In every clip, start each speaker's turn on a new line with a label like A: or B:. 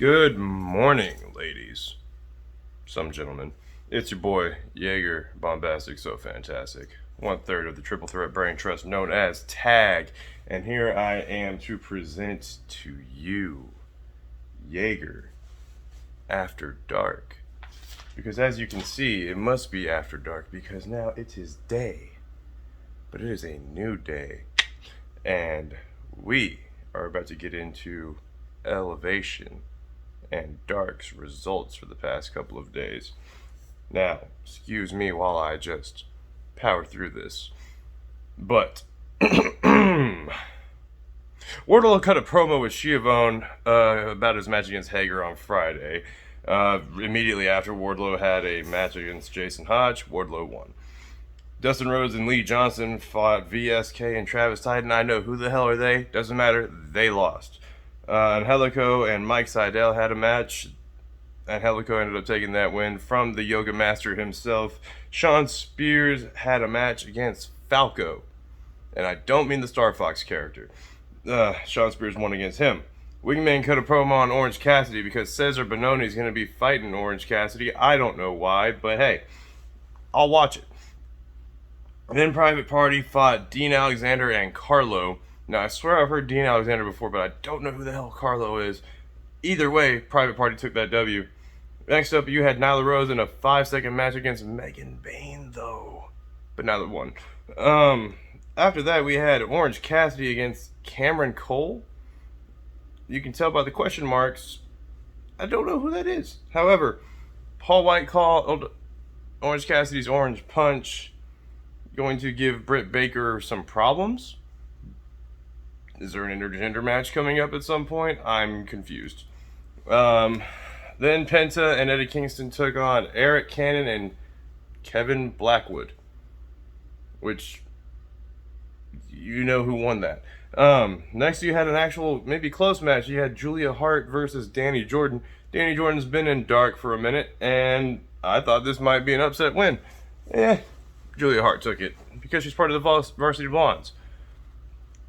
A: Good morning, ladies, some gentlemen. It's your boy, Yeager, bombastic, so fantastic. 1/3 of the triple threat brain trust known as T.A.G. And here I am to present to you Yeager After Dark. Because as you can see, it must be after dark because now it is day. But it is a new day. And we are about to get into Elevation and Dark's results for the past couple of days. Now, excuse me while I just power through this. But Wardlow cut a promo with Schiavone about his match against Hager on Friday. Immediately after, Wardlow had a match against Jason Hodge. Wardlow won. Dustin Rhodes and Lee Johnson fought VSK and Travis Titan. I know who the hell are they. Doesn't matter. They lost. Angelico and Mike Seidel had a match. Angelico ended up taking that win from the Yoga Master himself. Shawn Spears had a match against Falco. And I don't mean the Star Fox character. Shawn Spears won against him. Wingman cut a promo on Orange Cassidy because Cesar Bononi is going to be fighting Orange Cassidy. I don't know why, but hey, I'll watch it. Then Private Party fought Dean Alexander and Carlo. Now, I swear I've heard Dean Alexander before, but I don't know who the hell Carlo is. Either way, Private Party took that W. Next up, you had Nyla Rose in a 5-second match against Megan Bayne, though. But Nyla won. After that, we had Orange Cassidy against Cameron Cole. You can tell by the question marks, I don't know who that is. However, Paul White called Orange Cassidy's Orange Punch going to give Britt Baker some problems. Is there an intergender match coming up at some point? I'm confused. Then Penta and Eddie Kingston took on Eric Cannon and Kevin Blackwood. Which, you know who won that. Next you had an actual, maybe close match. You had Julia Hart versus Danny Jordan. Danny Jordan's been in dark for a minute, and I thought this might be an upset win. Julia Hart took it because she's part of the Varsity Blondes.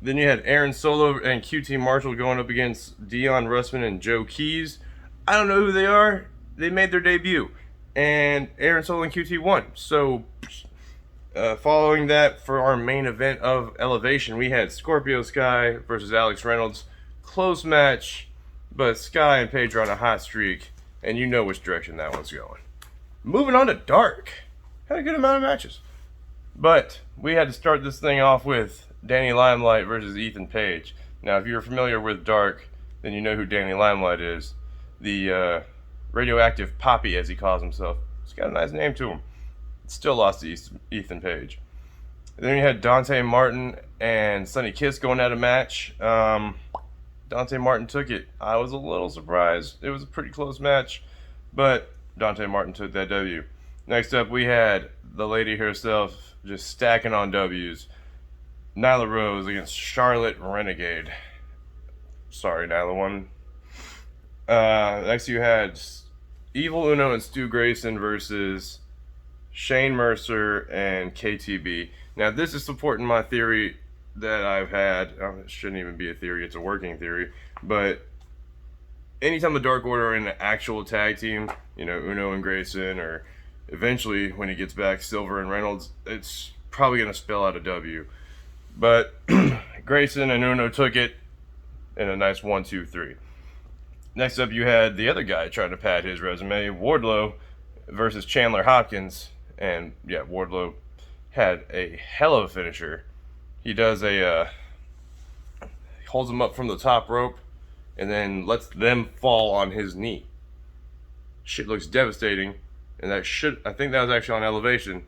A: Then you had Aaron Solo and QT Marshall going up against Dion Russman and Joe Keys. I don't know who they are. They made their debut. And Aaron Solo and QT won. So, following that, for our main event of Elevation, we had Scorpio Sky versus Alex Reynolds. Close match, but Sky and Paige are on a hot streak, and you know which direction that one's going. Moving on to Dark. Had a good amount of matches. But we had to start this thing off with Danny Limelight versus Ethan Page. Now, if you're familiar with Dark, then you know who Danny Limelight is. The radioactive Poppy, as he calls himself. He's got a nice name to him. Still lost to Ethan Page. And then you had Dante Martin and Sonny Kiss going at a match. Dante Martin took it. I was a little surprised. It was a pretty close match, but Dante Martin took that W. Next up, we had the lady herself just stacking on W's. Nyla Rose against Charlotte Renegade. Sorry, Nyla won. Next you had Evil Uno and Stu Grayson versus Shane Mercer and KTB. Now, this is supporting my theory that I've had. It shouldn't even be a theory, it's a working theory. But anytime the Dark Order are in an actual tag team, you know, Uno and Grayson, or eventually when he gets back, Silver and Reynolds, it's probably going to spell out a W. But Grayson and Uno took it in a nice 1-2-3. Next up, you had the other guy trying to pad his resume, Wardlow versus Chandler Hopkins. And yeah, Wardlow had a hell of a finisher. He does holds him up from the top rope and then lets them fall on his knee. Shit looks devastating. And I think that was actually on Elevation.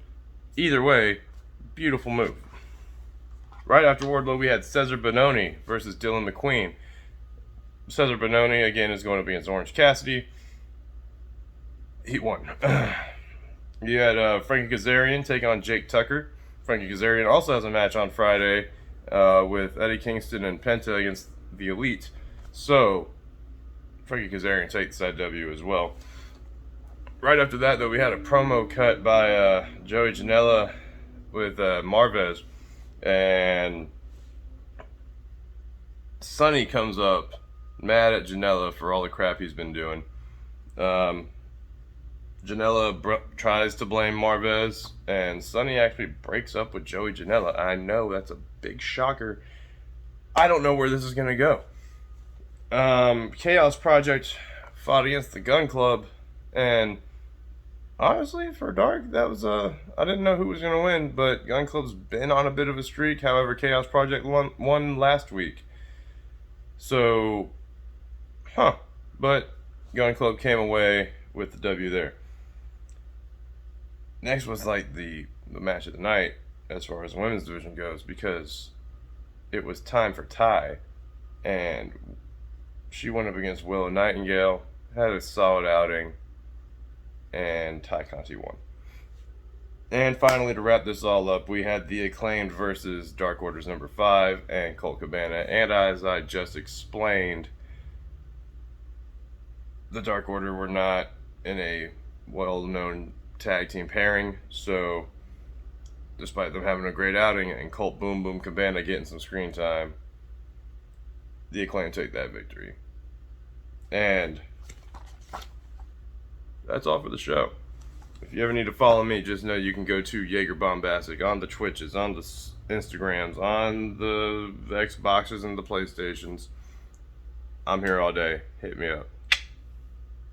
A: Either way, beautiful move. Right after Wardlow, we had Cesar Bononi versus Dylan McQueen. Cesar Bononi, again, is going to be against Orange Cassidy. He won. You had Frankie Kazarian take on Jake Tucker. Frankie Kazarian also has a match on Friday with Eddie Kingston and Penta against the Elite. So, Frankie Kazarian takes that W as well. Right after that, though, we had a promo cut by Joey Janela with Marvez. And Sonny comes up mad at Janela for all the crap he's been doing. Um, Janela tries to blame Marvez, and Sonny actually breaks up with Joey Janela. I know that's a big shocker. I don't know where this is going to go. Chaos Project fought against the Gun Club, and honestly, for Dark, that was I didn't know who was going to win, but Gun Club's been on a bit of a streak. However, Chaos Project won last week. So, but Gun Club came away with the W there. Next was like the match of the night as far as the women's division goes, because it was time for Ty, and she went up against Willow Nightingale, had a solid outing, and Ty Conti won. And finally, to wrap this all up, we had the Acclaimed versus Dark Orders number 5 and Colt Cabana. And as I just explained, the Dark Order were not in a well-known tag team pairing, so despite them having a great outing and Colt Boom Boom Cabana getting some screen time, the Acclaimed take that victory. And that's all for the show. If you ever need to follow me, just know you can go to Yeager Bombastic on the Twitches, on the Instagrams, on the Xboxes and the PlayStations. I'm here all day. Hit me up.